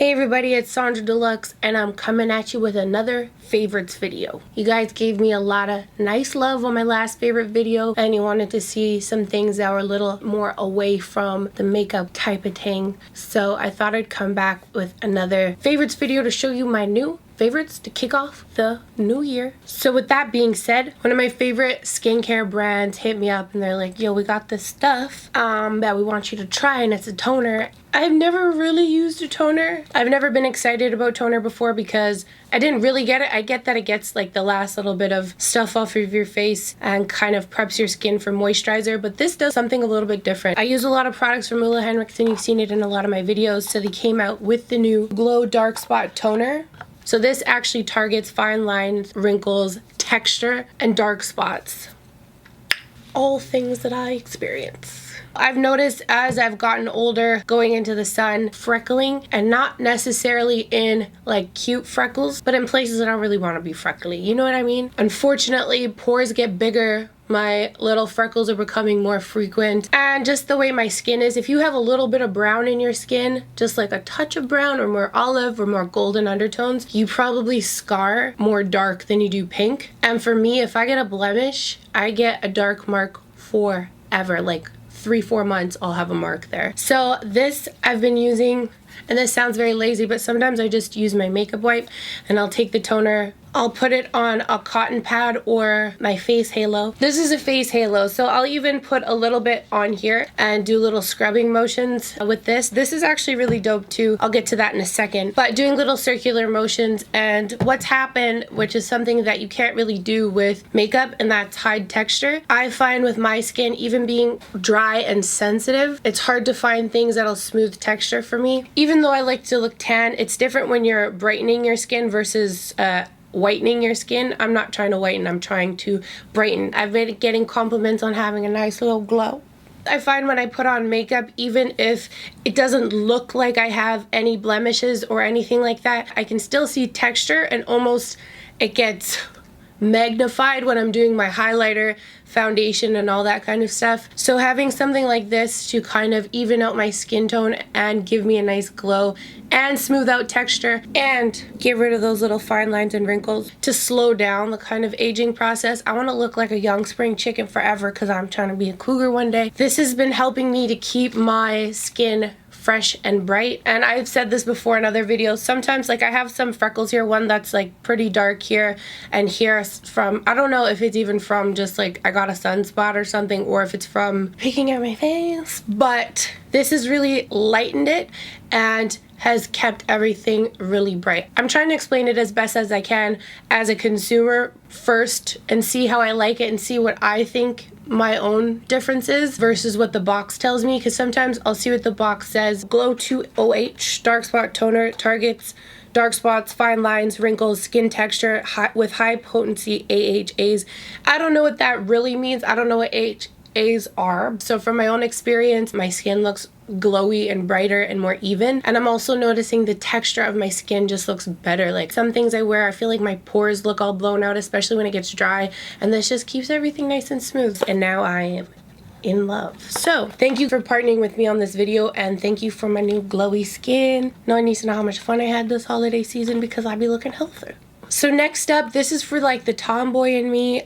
Hey everybody, it's Sonjdradeluxe and I'm coming at you with another favorites video. You guys gave me a lot of nice love on my last favorite video and you wanted to see some things that were a little more away from the makeup type of thing. So I thought I'd come back with another favorites video to show you my new favorites to kick off the new year. So with that being said, one of my favorite skincare brands hit me up and they're like, yo, we got this stuff that we want you to try, and it's a toner. I've never really used a toner. I've never been excited about toner before because I didn't really get it. I get that it gets like the last little bit of stuff off of your face and kind of preps your skin for moisturizer, but this does something a little bit different. I use a lot of products from Ulla Henriksen. You've seen it in a lot of my videos. So they came out with the new Glow Dark Spot Toner. So this actually targets fine lines, wrinkles, texture, and dark spots. All things that I experience. I've noticed as I've gotten older, going into the sun, freckling, and not necessarily in like cute freckles, but in places that I don't really want to be freckly. You know what I mean? Unfortunately, pores get bigger. My little freckles are becoming more frequent, and just the way my skin is, if you have a little bit of brown in your skin, just like a touch of brown or more olive or more golden undertones, you probably scar more dark than you do pink. And for me, if I get a blemish, I get a dark mark forever. Like 3-4 months I'll have a mark there. So this I've been using, and this sounds very lazy, but sometimes I just use my makeup wipe and I'll take the toner, I'll put it on a cotton pad or my face halo. This is a face halo, so I'll even put a little bit on here and do little scrubbing motions with this. This is actually really dope too. I'll get to that in a second. But doing little circular motions, and what's happened, which is something that you can't really do with makeup, and that's hide texture. I find with my skin, even being dry and sensitive, it's hard to find things that'll smooth texture for me. Even though I like to look tan, it's different when you're brightening your skin versus whitening your skin. I'm not trying to whiten, I'm trying to brighten. I've been getting compliments on having a nice little glow. I find when I put on makeup, even if it doesn't look like I have any blemishes or anything like that, I can still see texture, and almost it gets magnified when I'm doing my highlighter, foundation, and all that kind of stuff. So having something like this to kind of even out my skin tone and give me a nice glow and smooth out texture and get rid of those little fine lines and wrinkles to slow down the kind of aging process. I want to look like a young spring chicken forever because I'm trying to be a cougar one day. This has been helping me to keep my skin fresh and bright. And I've said this before in other videos, sometimes like I have some freckles here, one that's like pretty dark here and here from, I don't know if it's even from just like I got a sunspot or something, or if it's from picking at my face, but this has really lightened it and has kept everything really bright. I'm trying to explain it as best as I can as a consumer first and see how I like it and see what I think my own differences versus what the box tells me, because sometimes I'll see what the box says. Glow 2OH Dark Spot Toner targets dark spots, fine lines, wrinkles, skin texture with high potency AHAs. I don't know what that really means. I don't know what AHAs are. So from my own experience, my skin looks glowy and brighter and more even, and I'm also noticing the texture of my skin just looks better. Like some things I wear, I feel like my pores look all blown out, especially when it gets dry, and this just keeps everything nice and smooth. And now I am in love. So thank you for partnering with me on this video, and thank you for my new glowy skin. Now I need to know how much fun I had this holiday season because I'll be looking healthy. So next up, this is for like the tomboy in me.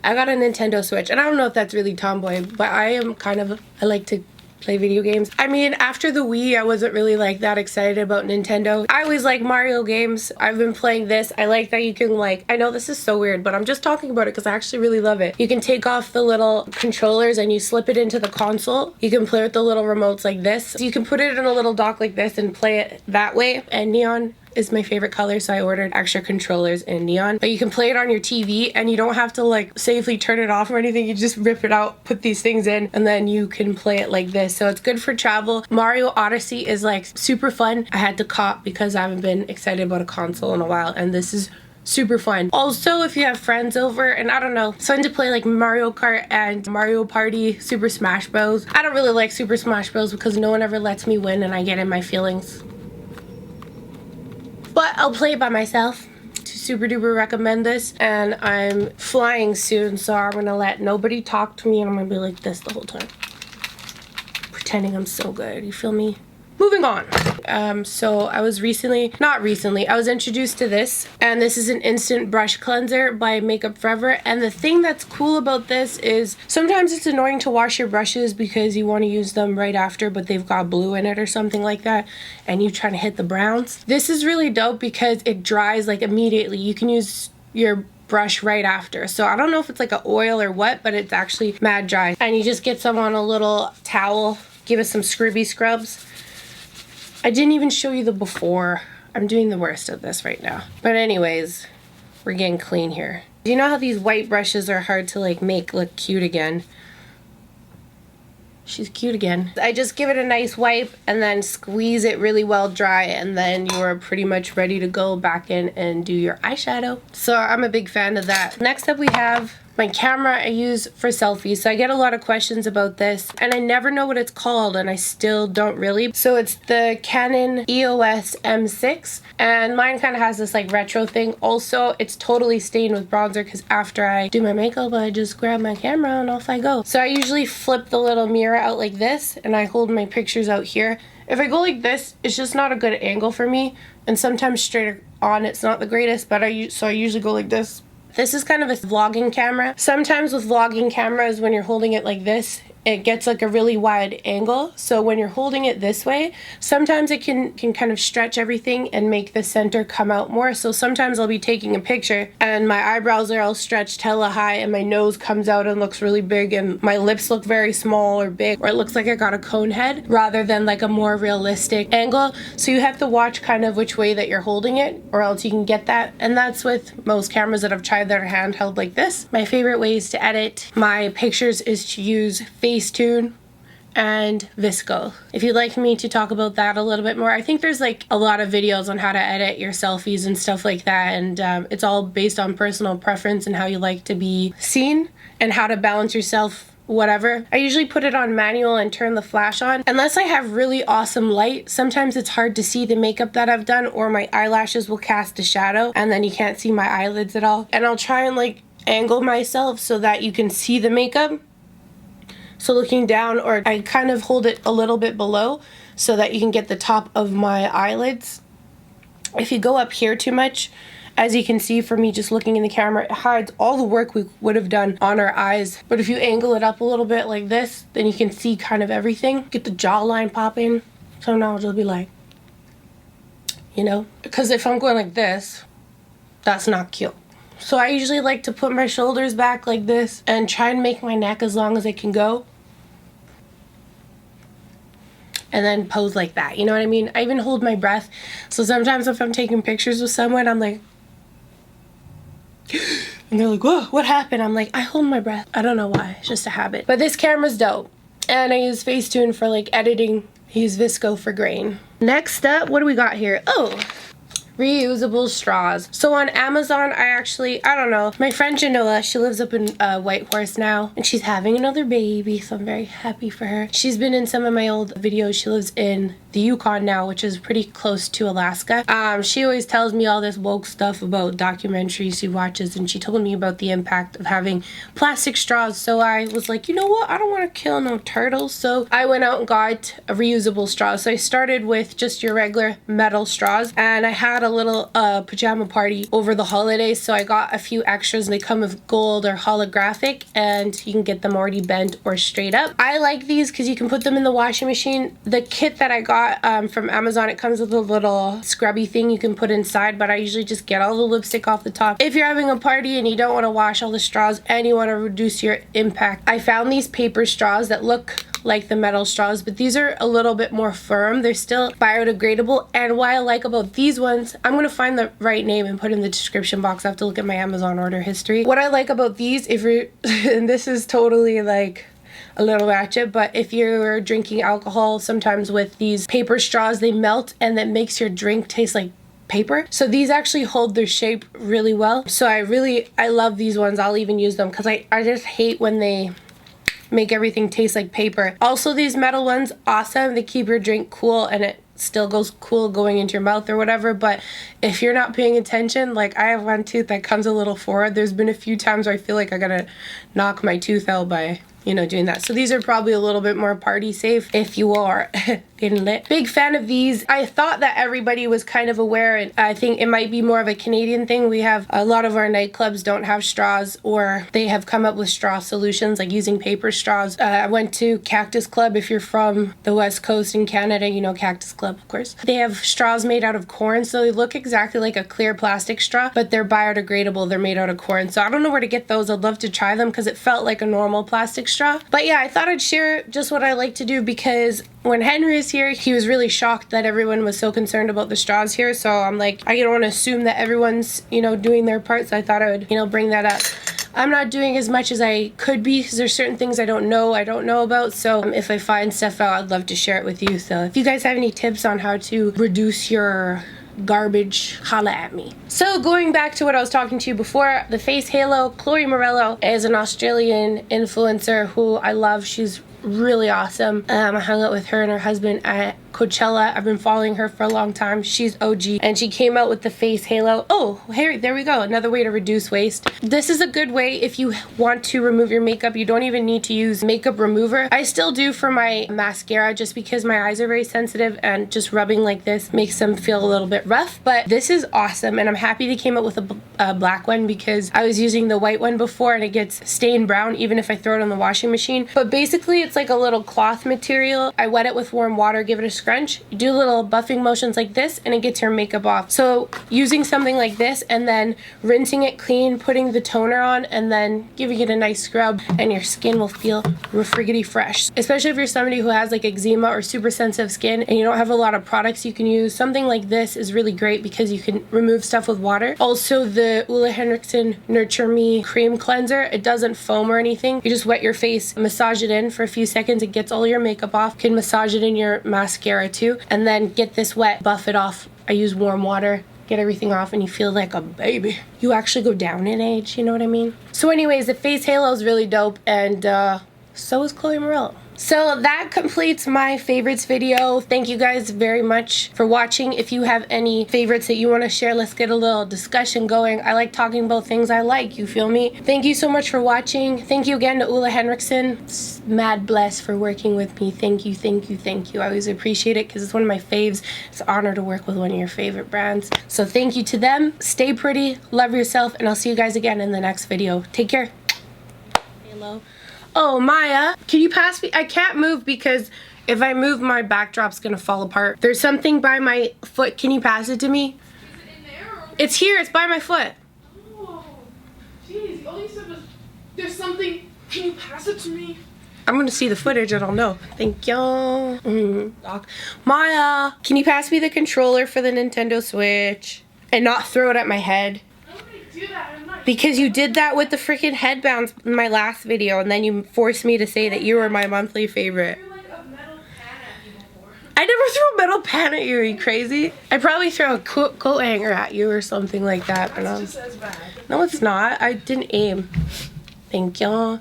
I got a Nintendo Switch, and I don't know if that's really tomboy, but I am kind of, I like to play video games. I mean, after the Wii, I wasn't really like that excited about Nintendo. I always like Mario games. I've been playing this. I like that you can like, I know this is so weird, but I'm just talking about it because I actually really love it. You can take off the little controllers and you slip it into the console. You can play with the little remotes like this. So you can put it in a little dock like this and play it that way. And neon is my favorite color, so I ordered extra controllers in neon. But you can play it on your TV and you don't have to like safely turn it off or anything. You just rip it out, put these things in, and then you can play it like this. So it's good for travel. Mario Odyssey is like super fun. I had to cop because I haven't been excited about a console in a while, and this is super fun. Also, if you have friends over, and I don't know, it's fun to play like Mario Kart and Mario Party, Super Smash Bros. I don't really like Super Smash Bros because no one ever lets me win and I get in my feelings. But I'll play it by myself. Super duper recommend this, and I'm flying soon, so I'm gonna let nobody talk to me and I'm gonna be like this the whole time, pretending I'm so good. You feel me? Moving on. So I was I was introduced to this, and this is an instant brush cleanser by Makeup Forever. And the thing that's cool about this is sometimes it's annoying to wash your brushes because you want to use them right after, but they've got blue in it or something like that, and you're trying to hit the browns. This is really dope because it dries like immediately. You can use your brush right after. So I don't know if it's like an oil or what, but it's actually mad dry. And you just get some on a little towel, give it some scrubby scrubs. I didn't even show you the before. I'm doing the worst of this right now. But anyways, we're getting clean here. You know how these white brushes are hard to like make look cute again? She's cute again. I just give it a nice wipe and then squeeze it really well dry, and then you're pretty much ready to go back in and do your eyeshadow. So I'm a big fan of that. Next up we have my camera I use for selfies. So I get a lot of questions about this and I never know what it's called, and I still don't really. So it's the Canon EOS M6, and mine kind of has this like retro thing. Also, it's totally stained with bronzer because after I do my makeup I just grab my camera and off I go. So I usually flip the little mirror out like this and I hold my pictures out here. If I go like this, it's just not a good angle for me, and sometimes straight on it's not the greatest, but I usually go like this. This is kind of a vlogging camera. Sometimes with vlogging cameras, when you're holding it like this, it gets like a really wide angle. So when you're holding it this way, sometimes it can kind of stretch everything and make the center come out more. So sometimes I'll be taking a picture and my eyebrows are all stretched hella high and my nose comes out and looks really big and my lips look very small or big, or it looks like I got a cone head rather than like a more realistic angle. So you have to watch kind of which way that you're holding it, or else you can get that. And that's with most cameras that I've tried that are handheld like this. My favorite ways to edit my pictures is to use Facetune and Visco. If you'd like me to talk about that a little bit more, I think there's like a lot of videos on how to edit your selfies and stuff like that, and it's all based on personal preference and how you like to be seen and how to balance yourself, whatever. I usually put it on manual and turn the flash on. Unless I have really awesome light, sometimes it's hard to see the makeup that I've done, or my eyelashes will cast a shadow and then you can't see my eyelids at all. And I'll try and like angle myself so that you can see the makeup. So looking down, or I kind of hold it a little bit below so that you can get the top of my eyelids. If you go up here too much, as you can see for me just looking in the camera, it hides all the work we would have done on our eyes. But if you angle it up a little bit like this, then you can see kind of everything. Get the jawline popping. So now it'll be like, you know, because if I'm going like this, that's not cute. So I usually like to put my shoulders back like this and try and make my neck as long as it can go. And then pose like that, you know what I mean? I even hold my breath. So sometimes if I'm taking pictures with someone, I'm like, and they're like, whoa, what happened? I'm like, I hold my breath. I don't know why, it's just a habit. But this camera's dope. And I use Facetune for like editing. I use Visco for grain. Next up, what do we got here? Oh, reusable straws. So on Amazon, I don't know, my friend Janola, she lives up in Whitehorse now, and she's having another baby, so I'm very happy for her. She's been in some of my old videos. She lives in the Yukon now, which is pretty close to Alaska. She always tells me all this woke stuff about documentaries she watches, and she told me about the impact of having plastic straws. So I was like, you know what, I don't want to kill no turtles. So I went out and got a reusable straw. So I started with just your regular metal straws, and I had a little pajama party over the holidays, so I got a few extras, and they come with gold or holographic, and you can get them already bent or straight up. I like these because you can put them in the washing machine. The kit that I got from Amazon, it comes with a little scrubby thing you can put inside, but I usually just get all the lipstick off the top. If you're having a party and you don't want to wash all the straws and you want to reduce your impact, I found these paper straws that look like the metal straws, but these are a little bit more firm. They're still biodegradable, and what I like about these ones, I'm going to find the right name and put in the description box. I have to look at my Amazon order history. What I like about these, if you're and this is totally like a little ratchet, but if you're drinking alcohol, sometimes with these paper straws, they melt and that makes your drink taste like paper. So these actually hold their shape really well. So I love these ones. I'll even use them because I just hate when they make everything taste like paper. Also, these metal ones, awesome. They keep your drink cool and it still goes cool going into your mouth or whatever. But if you're not paying attention, like I have one tooth that comes a little forward. There's been a few times where I feel like I gotta knock my tooth out by you know, doing that. So these are probably a little bit more party safe if you are getting lit. Big fan of these. I thought that everybody was kind of aware, and I think it might be more of a Canadian thing. We have a lot of our nightclubs don't have straws, or they have come up with straw solutions like using paper straws. I went to Cactus Club. If you're from the West Coast in Canada, you know Cactus Club, of course. They have straws made out of corn, so they look exactly like a clear plastic straw, but they're biodegradable. They're made out of corn. So I don't know where to get those. I'd love to try them because it felt like a normal plastic straw. But yeah, I thought I'd share just what I like to do, because when Henry is here, he was really shocked that everyone was so concerned about the straws here. So I'm like, I don't want to assume that everyone's, you know, doing their part. So I thought I would, you know, bring that up. I'm not doing as much as I could be because there's certain things I don't know about. So if I find stuff out, I'd love to share it with you. So if you guys have any tips on how to reduce your garbage, holla at me. So going back to what I was talking to you before, the face halo, Chloe Morello is an Australian influencer who I love. She's really awesome. I hung out with her and her husband at Coachella. I've been following her for a long time. She's OG, and she came out with the face halo. Oh, here, there we go. Another way to reduce waste. This is a good way if you want to remove your makeup. You don't even need to use makeup remover. I still do for my mascara just because my eyes are very sensitive, and just rubbing like this makes them feel a little bit rough. But this is awesome, and I'm happy they came out with a black one, because I was using the white one before and it gets stained brown even if I throw it on the washing machine. But basically it's like a little cloth material. I wet it with warm water, give it a scrunch, you do little buffing motions like this, and it gets your makeup off. So using something like this and then rinsing it clean, putting the toner on, and then giving it a nice scrub, and your skin will feel friggity fresh. Especially if you're somebody who has like eczema or super sensitive skin and you don't have a lot of products you can use, something like this is really great because you can remove stuff with water. Also, the Ole Henriksen Nurture Me cream cleanser, it doesn't foam or anything. You just wet your face, massage it in for a few seconds, it gets all your makeup off. You can massage it in your mascara too, and then get this wet, buff it off. I use warm water, get everything off, and you feel like a baby. You actually go down in age, you know what I mean? So anyways, the face halo is really dope, and so is Chloe Morello. So that completes my favorites video. Thank you guys very much for watching. If you have any favorites that you want to share, let's get a little discussion going. I like talking about things I like, you feel me? Thank you so much for watching. Thank you again to Ole Henriksen. Mad blessed for working with me. Thank you, thank you, thank you. I always appreciate it because it's one of my faves. It's an honor to work with one of your favorite brands. So thank you to them. Stay pretty, love yourself, and I'll see you guys again in the next video. Take care. Hello. Oh, Maya, can you pass me? I can't move because if I move, my backdrop's gonna fall apart. There's something by my foot. Can you pass it to me? Is it in there? Or it's here. It's by my foot. oh, jeez. All you said was, there's something. Can you pass it to me? I'm gonna see the footage and I'll know. Thank you. Maya, can you pass me the controller for the Nintendo Switch? And not throw it at my head? Why would I do that? I'm not. Because you did that with the freaking headbands in my last video, and then you forced me to say that you were my monthly favorite. Threw like a metal pan at you before. I never threw a metal pan at you. Are you crazy? I probably throw a coat hanger at you or something like that. But That's just as bad. no, it's not. I didn't aim. Thank you.